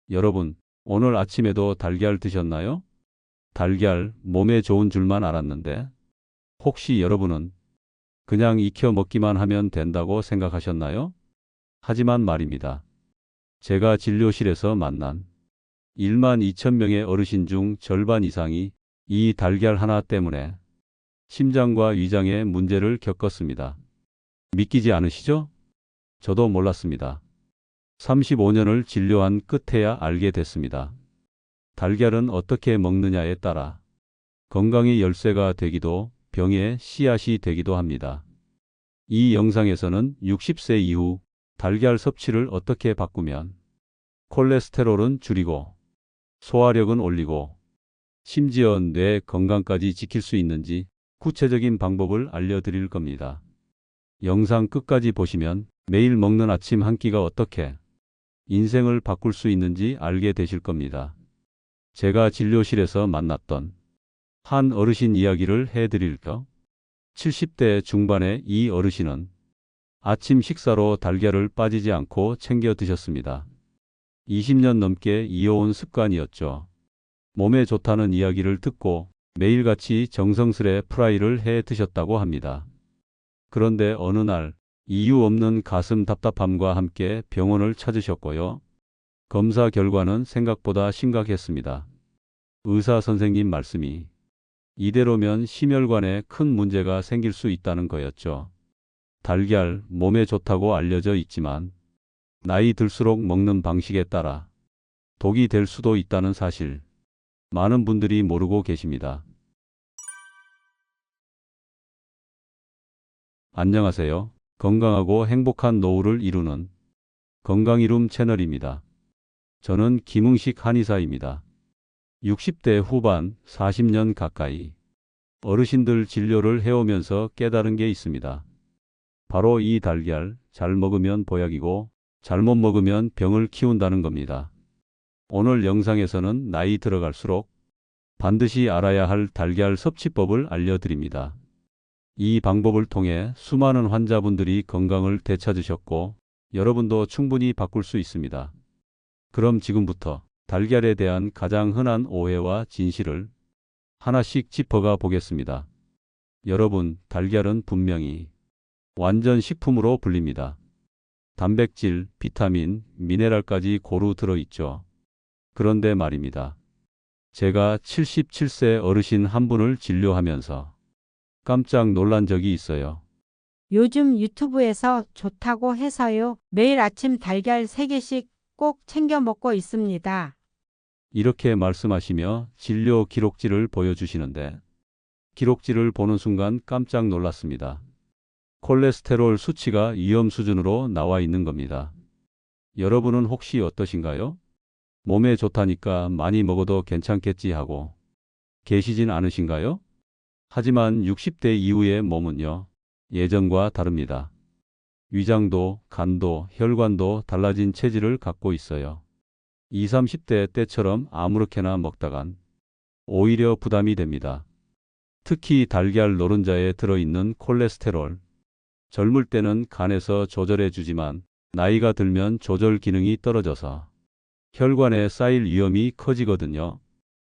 여러분, 오늘 아침에도 달걀 드셨나요? 달걀, 몸에 좋은 줄만 알았는데, 혹시 여러분은 그냥 익혀 먹기만 하면 된다고 생각하셨나요? 하지만 말입니다. 제가 진료실에서 만난 1만 2천 명의 어르신 중 절반 이상이 이 달걀 하나 때문에 심장과 위장에 문제를 겪었습니다. 믿기지 않으시죠? 저도 몰랐습니다. 35년을 진료한 끝에야 알게 됐습니다. 달걀은 어떻게 먹느냐에 따라 건강의 열쇠가 되기도 병의 씨앗이 되기도 합니다. 이 영상에서는 60세 이후 달걀 섭취를 어떻게 바꾸면 콜레스테롤은 줄이고 소화력은 올리고 심지어 뇌 건강까지 지킬 수 있는지 구체적인 방법을 알려드릴 겁니다. 영상 끝까지 보시면 매일 먹는 아침 한 끼가 어떻게 인생을 바꿀 수 있는지 알게 되실 겁니다. 제가 진료실에서 만났던 한 어르신 이야기를 해드릴까? 70대 중반의 이 어르신은 아침 식사로 달걀을 빠지지 않고 챙겨 드셨습니다. 20년 넘게 이어온 습관이었죠. 몸에 좋다는 이야기를 듣고 매일같이 정성스레 프라이를 해 드셨다고 합니다. 그런데 어느 날 이유 없는 가슴 답답함과 함께 병원을 찾으셨고요. 검사 결과는 생각보다 심각했습니다. 의사 선생님 말씀이 이대로면 심혈관에 큰 문제가 생길 수 있다는 거였죠. 달걀, 몸에 좋다고 알려져 있지만 나이 들수록 먹는 방식에 따라 독이 될 수도 있다는 사실, 많은 분들이 모르고 계십니다. 안녕하세요. 건강하고 행복한 노후를 이루는 건강이룸 채널입니다. 저는 김응식 한의사입니다. 60대 후반 40년 가까이 어르신들 진료를 해오면서 깨달은 게 있습니다. 바로 이 달걀, 잘 먹으면 보약이고 잘못 먹으면 병을 키운다는 겁니다. 오늘 영상에서는 나이 들어갈수록 반드시 알아야 할 달걀 섭취법을 알려드립니다. 이 방법을 통해 수많은 환자분들이 건강을 되찾으셨고 여러분도 충분히 바꿀 수 있습니다. 그럼 지금부터 달걀에 대한 가장 흔한 오해와 진실을 하나씩 짚어가 보겠습니다. 여러분, 달걀은 분명히 완전 식품으로 불립니다. 단백질, 비타민, 미네랄까지 고루 들어있죠. 그런데 말입니다. 제가 77세 어르신 한 분을 진료하면서 깜짝 놀란 적이 있어요. 요즘 유튜브에서 좋다고 해서요. 매일 아침 달걀 3개씩 꼭 챙겨 먹고 있습니다. 이렇게 말씀하시며 진료 기록지를 보여주시는데 기록지를 보는 순간 깜짝 놀랐습니다. 콜레스테롤 수치가 위험 수준으로 나와 있는 겁니다. 여러분은 혹시 어떠신가요? 몸에 좋다니까 많이 먹어도 괜찮겠지 하고 계시진 않으신가요? 하지만 60대 이후의 몸은요, 예전과 다릅니다. 위장도, 간도, 혈관도 달라진 체질을 갖고 있어요. 20, 30대 때처럼 아무렇게나 먹다간 오히려 부담이 됩니다. 특히 달걀 노른자에 들어있는 콜레스테롤. 젊을 때는 간에서 조절해 주지만 나이가 들면 조절 기능이 떨어져서 혈관에 쌓일 위험이 커지거든요.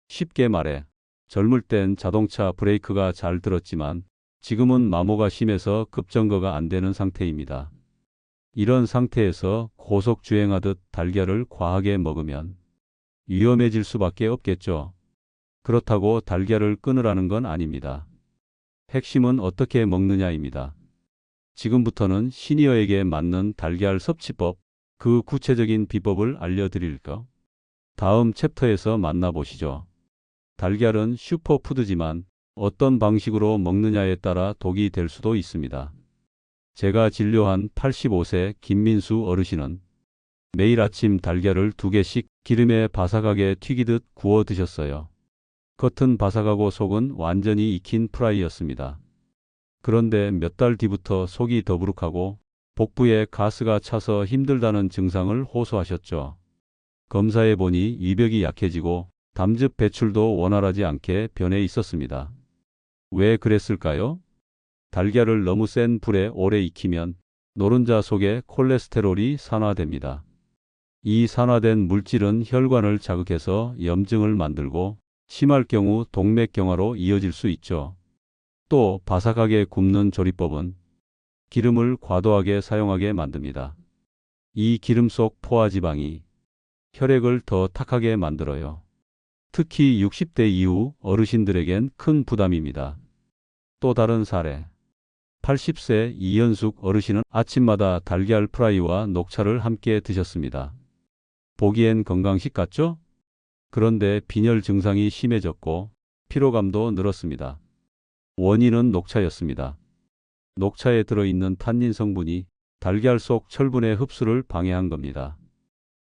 쉽게 말해 젊을 땐 자동차 브레이크가 잘 들었지만 지금은 마모가 심해서 급정거가 안 되는 상태입니다. 이런 상태에서 고속 주행하듯 달걀을 과하게 먹으면 위험해질 수밖에 없겠죠. 그렇다고 달걀을 끊으라는 건 아닙니다. 핵심은 어떻게 먹느냐입니다. 지금부터는 시니어에게 맞는 달걀 섭취법, 그 구체적인 비법을 알려드릴까? 다음 챕터에서 만나보시죠. 달걀은 슈퍼푸드지만 어떤 방식으로 먹느냐에 따라 독이 될 수도 있습니다. 제가 진료한 85세 김민수 어르신은 매일 아침 달걀을 2개씩 기름에 바삭하게 튀기듯 구워 드셨어요. 겉은 바삭하고 속은 완전히 익힌 프라이였습니다. 그런데 몇 달 뒤부터 속이 더부룩하고 복부에 가스가 차서 힘들다는 증상을 호소하셨죠. 검사해 보니 위벽이 약해지고 담즙 배출도 원활하지 않게 변해 있었습니다. 왜 그랬을까요? 달걀을 너무 센 불에 오래 익히면 노른자 속의 콜레스테롤이 산화됩니다. 이 산화된 물질은 혈관을 자극해서 염증을 만들고 심할 경우 동맥경화로 이어질 수 있죠. 또 바삭하게 굽는 조리법은 기름을 과도하게 사용하게 만듭니다. 이 기름 속 포화지방이 혈액을 더 탁하게 만들어요. 특히 60대 이후 어르신들에겐 큰 부담입니다. 또 다른 사례. 80세 이현숙 어르신은 아침마다 달걀 프라이와 녹차를 함께 드셨습니다. 보기엔 건강식 같죠? 그런데 빈혈 증상이 심해졌고 피로감도 늘었습니다. 원인은 녹차였습니다. 녹차에 들어있는 탄닌 성분이 달걀 속 철분의 흡수를 방해한 겁니다.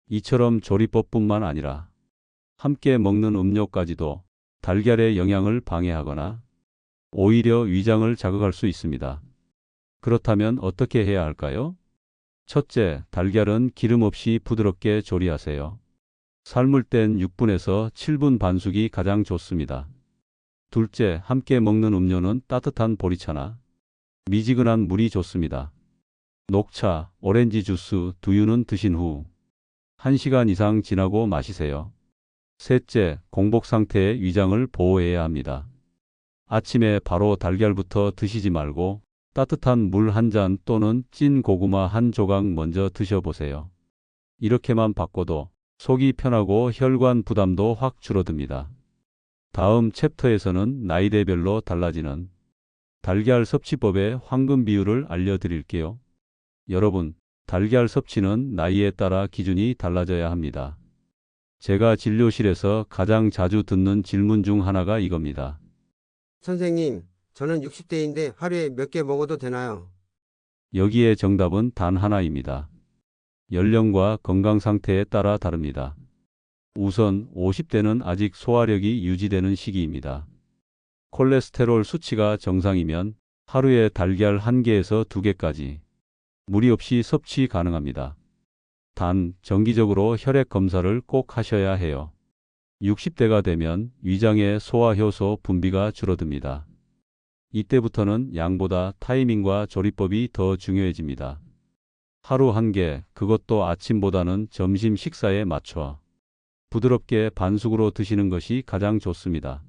이처럼 조리법뿐만 아니라 함께 먹는 음료까지도 달걀의 영양을 방해하거나 오히려 위장을 자극할 수 있습니다. 그렇다면 어떻게 해야 할까요? 첫째, 달걀은 기름 없이 부드럽게 조리하세요. 삶을 땐 6분에서 7분 반숙이 가장 좋습니다. 둘째, 함께 먹는 음료는 따뜻한 보리차나 미지근한 물이 좋습니다. 녹차, 오렌지 주스, 두유는 드신 후 1시간 이상 지나고 마시세요. 셋째, 공복 상태의 위장을 보호해야 합니다. 아침에 바로 달걀부터 드시지 말고 따뜻한 물 한 잔 또는 찐 고구마 한 조각 먼저 드셔보세요. 이렇게만 바꿔도 속이 편하고 혈관 부담도 확 줄어듭니다. 다음 챕터에서는 나이대별로 달라지는 달걀 섭취법의 황금 비율을 알려드릴게요. 여러분, 달걀 섭취는 나이에 따라 기준이 달라져야 합니다. 제가 진료실에서 가장 자주 듣는 질문 중 하나가 이겁니다. 선생님, 저는 60대인데 하루에 몇 개 먹어도 되나요? 여기에 정답은 단 하나입니다. 연령과 건강 상태에 따라 다릅니다. 우선 50대는 아직 소화력이 유지되는 시기입니다. 콜레스테롤 수치가 정상이면 하루에 달걀 1개에서 2개까지 무리 없이 섭취 가능합니다. 단, 정기적으로 혈액 검사를 꼭 하셔야 해요. 60대가 되면 위장의 소화효소 분비가 줄어듭니다. 이때부터는 양보다 타이밍과 조리법이 더 중요해집니다. 하루 1개, 그것도 아침보다는 점심 식사에 맞춰 부드럽게 반숙으로 드시는 것이 가장 좋습니다.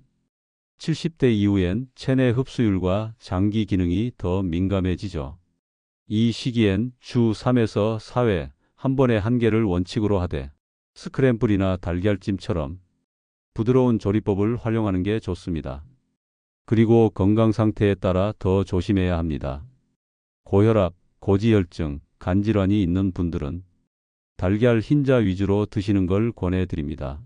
70대 이후엔 체내 흡수율과 장기 기능이 더 민감해지죠. 이 시기엔 주 3에서 4회 한 번에 1개를 원칙으로 하되 스크램블이나 달걀찜처럼 부드러운 조리법을 활용하는 게 좋습니다. 그리고 건강 상태에 따라 더 조심해야 합니다. 고혈압, 고지혈증, 간질환이 있는 분들은 달걀 흰자 위주로 드시는 걸 권해드립니다.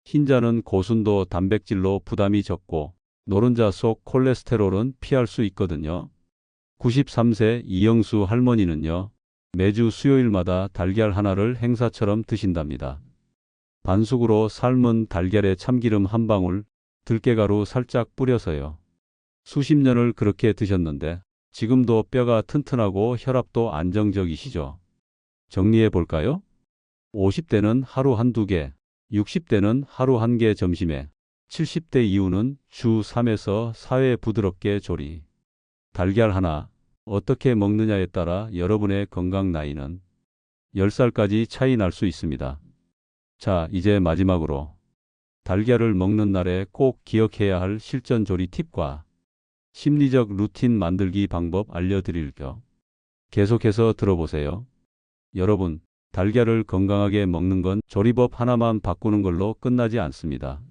흰자는 고순도 단백질로 부담이 적고 노른자 속 콜레스테롤은 피할 수 있거든요. 93세 이영수 할머니는요, 매주 수요일마다 달걀 하나를 행사처럼 드신답니다. 반숙으로 삶은 달걀에 참기름 한 방울, 들깨가루 살짝 뿌려서요. 수십 년을 그렇게 드셨는데 지금도 뼈가 튼튼하고 혈압도 안정적이시죠. 정리해 볼까요? 50대는 하루 1~2개, 60대는 하루 1개 점심에, 70대 이후는 주 3에서 4회 부드럽게 조리. 달걀 하나, 어떻게 먹느냐에 따라 여러분의 건강 나이는 10살까지 차이 날 수 있습니다. 자, 이제 마지막으로 달걀을 먹는 날에 꼭 기억해야 할 실전 조리 팁과 심리적 루틴 만들기 방법 알려드릴게요. 계속해서 들어보세요. 여러분, 달걀을 건강하게 먹는 건 조리법 하나만 바꾸는 걸로 끝나지 않습니다.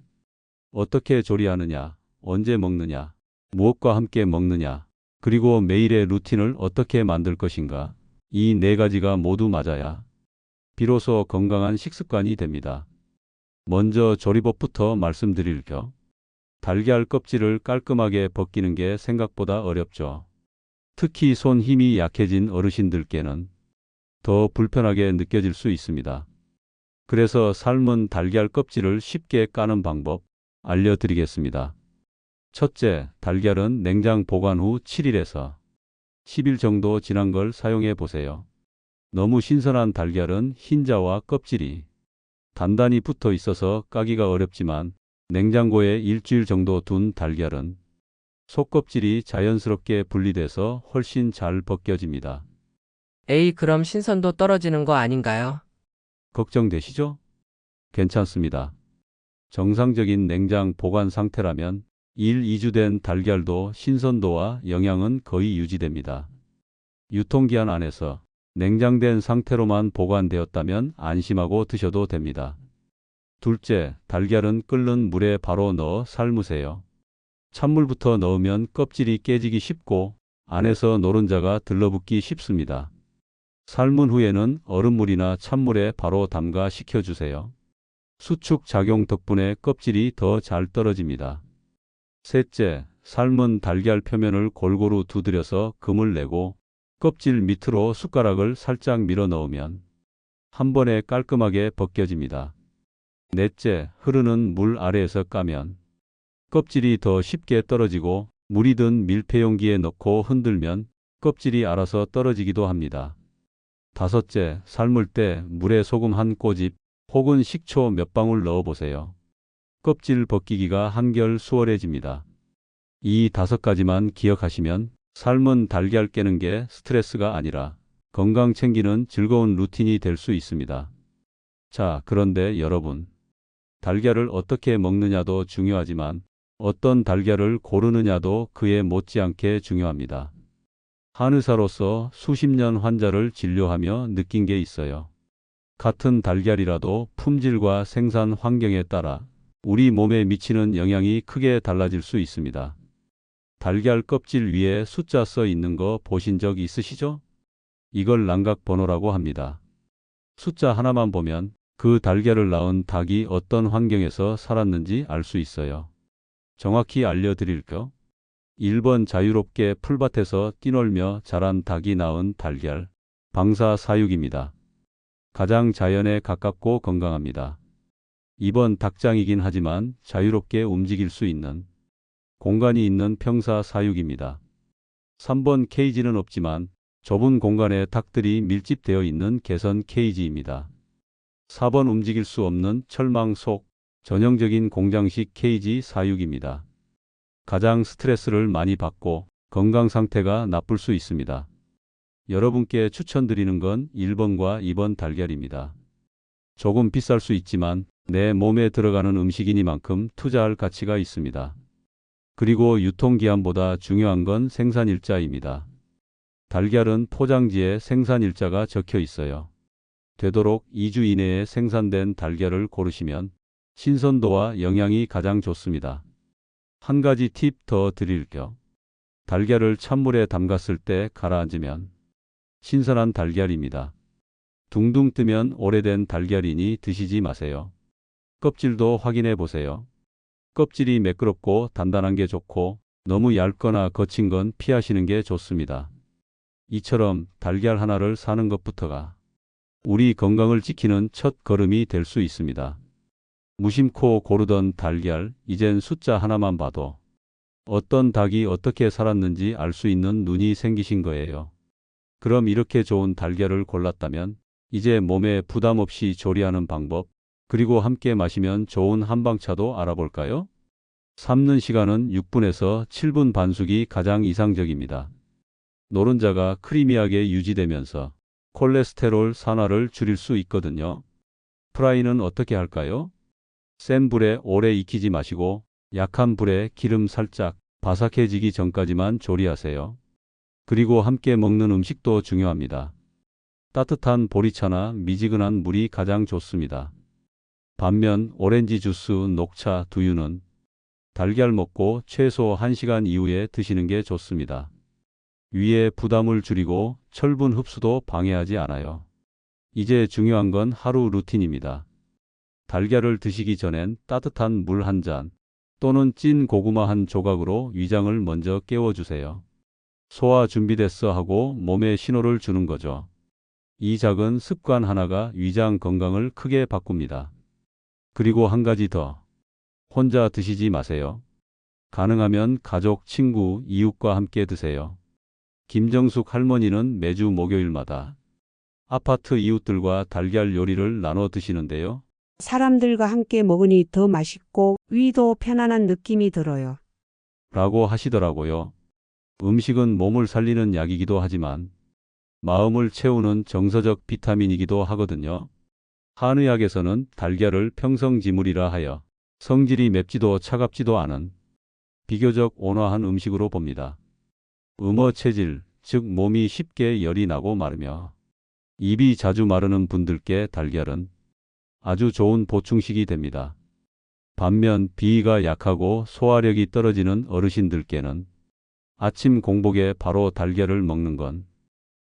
어떻게 조리하느냐, 언제 먹느냐, 무엇과 함께 먹느냐, 그리고 매일의 루틴을 어떻게 만들 것인가, 이 4가지가 모두 맞아야 비로소 건강한 식습관이 됩니다. 먼저 조리법부터 말씀드릴게요. 달걀 껍질을 깔끔하게 벗기는 게 생각보다 어렵죠. 특히 손 힘이 약해진 어르신들께는 더 불편하게 느껴질 수 있습니다. 그래서 삶은 달걀 껍질을 쉽게 까는 방법 알려드리겠습니다. 첫째, 달걀은 냉장 보관 후 7일에서 10일 정도 지난 걸 사용해 보세요. 너무 신선한 달걀은 흰자와 껍질이 단단히 붙어 있어서 까기가 어렵지만 냉장고에 일주일 정도 둔 달걀은 속껍질이 자연스럽게 분리돼서 훨씬 잘 벗겨집니다. 에이, 그럼 신선도 떨어지는 거 아닌가요? 걱정되시죠? 괜찮습니다. 정상적인 냉장 보관 상태라면 1, 2주 된 달걀도 신선도와 영양은 거의 유지됩니다. 유통기한 안에서 냉장된 상태로만 보관되었다면 안심하고 드셔도 됩니다. 둘째, 달걀은 끓는 물에 바로 넣어 삶으세요. 찬물부터 넣으면 껍질이 깨지기 쉽고 안에서 노른자가 들러붙기 쉽습니다. 삶은 후에는 얼음물이나 찬물에 바로 담가 식혀주세요. 수축 작용 덕분에 껍질이 더 잘 떨어집니다. 셋째, 삶은 달걀 표면을 골고루 두드려서 금을 내고 껍질 밑으로 숟가락을 살짝 밀어 넣으면 한 번에 깔끔하게 벗겨집니다. 넷째, 흐르는 물 아래에서 까면 껍질이 더 쉽게 떨어지고 물이 든 밀폐용기에 넣고 흔들면 껍질이 알아서 떨어지기도 합니다. 다섯째, 삶을 때 물에 소금 한 꼬집 혹은 식초 몇 방울 넣어보세요. 껍질 벗기기가 한결 수월해집니다. 이 5가지만 기억하시면 삶은 달걀 깨는 게 스트레스가 아니라 건강 챙기는 즐거운 루틴이 될 수 있습니다. 자, 그런데 여러분, 달걀을 어떻게 먹느냐도 중요하지만 어떤 달걀을 고르느냐도 그에 못지않게 중요합니다. 한의사로서 수십 년 환자를 진료하며 느낀 게 있어요. 같은 달걀이라도 품질과 생산 환경에 따라 우리 몸에 미치는 영향이 크게 달라질 수 있습니다. 달걀 껍질 위에 숫자 써 있는 거 보신 적 있으시죠? 이걸 lang각 번호라고 합니다. 숫자 하나만 보면 그 달걀을 낳은 닭이 어떤 환경에서 살았는지 알 수 있어요. 정확히 알려드릴게요. 1번 자유롭게 풀밭에서 뛰놀며 자란 닭이 낳은 달걀, 방사사육입니다. 가장 자연에 가깝고 건강합니다. 2번 닭장이긴 하지만 자유롭게 움직일 수 있는 공간이 있는 평사사육입니다. 3번 케이지는 없지만 좁은 공간에 닭들이 밀집되어 있는 개선 케이지입니다. 4번 움직일 수 없는 철망 속 전형적인 공장식 케이지 사육입니다. 가장 스트레스를 많이 받고 건강 상태가 나쁠 수 있습니다. 여러분께 추천드리는 건 1번과 2번 달걀입니다. 조금 비쌀 수 있지만 내 몸에 들어가는 음식이니만큼 투자할 가치가 있습니다. 그리고 유통기한보다 중요한 건 생산일자입니다. 달걀은 포장지에 생산일자가 적혀 있어요. 되도록 2주 이내에 생산된 달걀을 고르시면 신선도와 영양이 가장 좋습니다. 한 가지 팁 더 드릴게요. 달걀을 찬물에 담갔을 때 가라앉으면 신선한 달걀입니다. 둥둥 뜨면 오래된 달걀이니 드시지 마세요. 껍질도 확인해 보세요. 껍질이 매끄럽고 단단한 게 좋고 너무 얇거나 거친 건 피하시는 게 좋습니다. 이처럼 달걀 하나를 사는 것부터가 우리 건강을 지키는 첫 걸음이 될 수 있습니다. 무심코 고르던 달걀, 이젠 숫자 하나만 봐도 어떤 닭이 어떻게 살았는지 알 수 있는 눈이 생기신 거예요. 그럼 이렇게 좋은 달걀을 골랐다면 이제 몸에 부담 없이 조리하는 방법, 그리고 함께 마시면 좋은 한방차도 알아볼까요? 삶는 시간은 6분에서 7분 반숙이 가장 이상적입니다. 노른자가 크리미하게 유지되면서 콜레스테롤 산화를 줄일 수 있거든요. 프라이는 어떻게 할까요? 센 불에 오래 익히지 마시고 약한 불에 기름 살짝 바삭해지기 전까지만 조리하세요. 그리고 함께 먹는 음식도 중요합니다. 따뜻한 보리차나 미지근한 물이 가장 좋습니다. 반면 오렌지 주스, 녹차, 두유는 달걀 먹고 최소 1시간 이후에 드시는 게 좋습니다. 위에 부담을 줄이고 철분 흡수도 방해하지 않아요. 이제 중요한 건 하루 루틴입니다. 달걀을 드시기 전엔 따뜻한 물 한 잔 또는 찐 고구마 한 조각으로 위장을 먼저 깨워주세요. 소화 준비됐어 하고 몸에 신호를 주는 거죠. 이 작은 습관 하나가 위장 건강을 크게 바꿉니다. 그리고 한 가지 더. 혼자 드시지 마세요. 가능하면 가족, 친구, 이웃과 함께 드세요. 김정숙 할머니는 매주 목요일마다 아파트 이웃들과 달걀 요리를 나눠 드시는데요. 사람들과 함께 먹으니 더 맛있고 위도 편안한 느낌이 들어요. 라고 하시더라고요. 음식은 몸을 살리는 약이기도 하지만 마음을 채우는 정서적 비타민이기도 하거든요. 한의학에서는 달걀을 평성지물이라 하여 성질이 맵지도 차갑지도 않은 비교적 온화한 음식으로 봅니다. 음어체질, 즉 몸이 쉽게 열이 나고 마르며 입이 자주 마르는 분들께 달걀은 아주 좋은 보충식이 됩니다. 반면 비위가 약하고 소화력이 떨어지는 어르신들께는 아침 공복에 바로 달걀을 먹는 건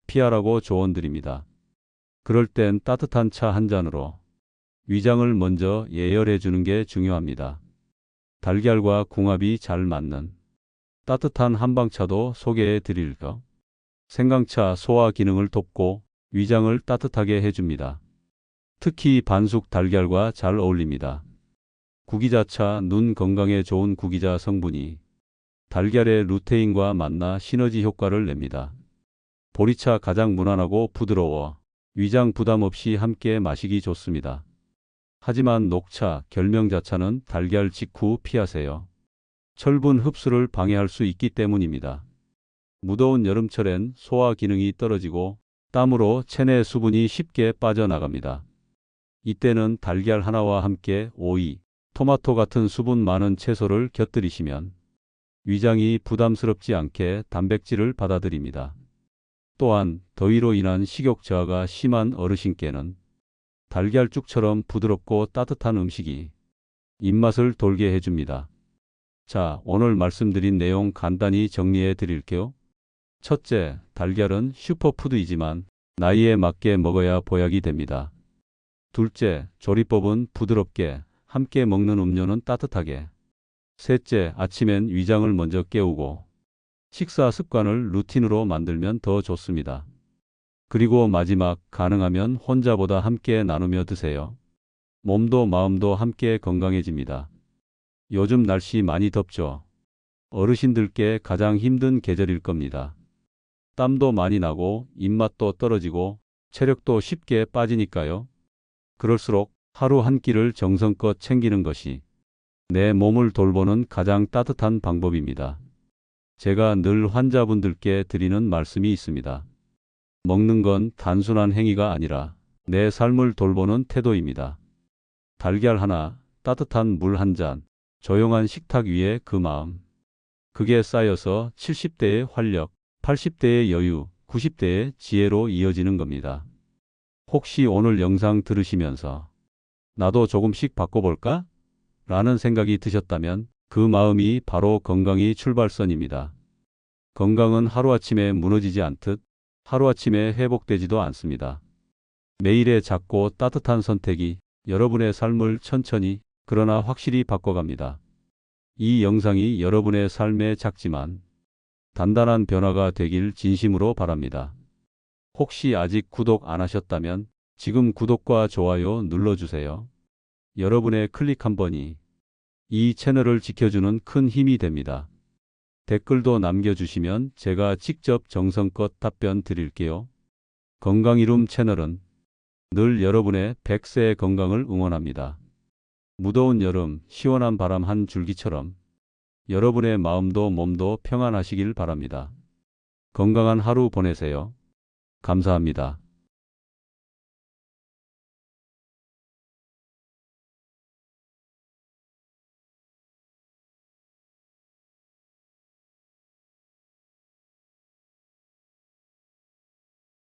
피하라고 조언드립니다. 그럴 땐 따뜻한 차 한 잔으로 위장을 먼저 예열해 주는 게 중요합니다. 달걀과 궁합이 잘 맞는 따뜻한 한방차도 소개해 드릴까? 생강차 소화 기능을 돕고 위장을 따뜻하게 해줍니다. 특히 반숙 달걀과 잘 어울립니다. 구기자차 눈 건강에 좋은 구기자 성분이 달걀의 루테인과 만나 시너지 효과를 냅니다. 보리차 가장 무난하고 부드러워 위장 부담 없이 함께 마시기 좋습니다. 하지만 녹차, 결명자차는 달걀 직후 피하세요. 철분 흡수를 방해할 수 있기 때문입니다. 무더운 여름철엔 소화 기능이 떨어지고 땀으로 체내 수분이 쉽게 빠져나갑니다. 이때는 달걀 하나와 함께 오이, 토마토 같은 수분 많은 채소를 곁들이시면 위장이 부담스럽지 않게 단백질을 받아들입니다. 또한 더위로 인한 식욕 저하가 심한 어르신께는 달걀죽처럼 부드럽고 따뜻한 음식이 입맛을 돌게 해줍니다. 자, 오늘 말씀드린 내용 간단히 정리해 드릴게요. 첫째, 달걀은 슈퍼푸드이지만 나이에 맞게 먹어야 보약이 됩니다. 둘째, 조리법은 부드럽게, 함께 먹는 음료는 따뜻하게. 셋째, 아침엔 위장을 먼저 깨우고 식사 습관을 루틴으로 만들면 더 좋습니다. 그리고 마지막, 가능하면 혼자보다 함께 나누며 드세요. 몸도 마음도 함께 건강해집니다. 요즘 날씨 많이 덥죠? 어르신들께 가장 힘든 계절일 겁니다. 땀도 많이 나고 입맛도 떨어지고 체력도 쉽게 빠지니까요. 그럴수록 하루 한 끼를 정성껏 챙기는 것이 내 몸을 돌보는 가장 따뜻한 방법입니다. 제가 늘 환자분들께 드리는 말씀이 있습니다. 먹는 건 단순한 행위가 아니라 내 삶을 돌보는 태도입니다. 달걀 하나, 따뜻한 물 한 잔, 조용한 식탁 위에 그 마음. 그게 쌓여서 70대의 활력, 80대의 여유, 90대의 지혜로 이어지는 겁니다. 혹시 오늘 영상 들으시면서 나도 조금씩 바꿔볼까? 라는 생각이 드셨다면 그 마음이 바로 건강이 출발선입니다. 건강은 하루아침에 무너지지 않듯 하루아침에 회복되지도 않습니다. 매일의 작고 따뜻한 선택이 여러분의 삶을 천천히 그러나 확실히 바꿔갑니다. 이 영상이 여러분의 삶에 작지만 단단한 변화가 되길 진심으로 바랍니다. 혹시 아직 구독 안 하셨다면 지금 구독과 좋아요 눌러주세요. 여러분의 클릭 한 번이 이 채널을 지켜주는 큰 힘이 됩니다. 댓글도 남겨주시면 제가 직접 정성껏 답변 드릴게요. 건강이룸 채널은 늘 여러분의 100세의 건강을 응원합니다. 무더운 여름 시원한 바람 한 줄기처럼 여러분의 마음도 몸도 평안하시길 바랍니다. 건강한 하루 보내세요. 감사합니다.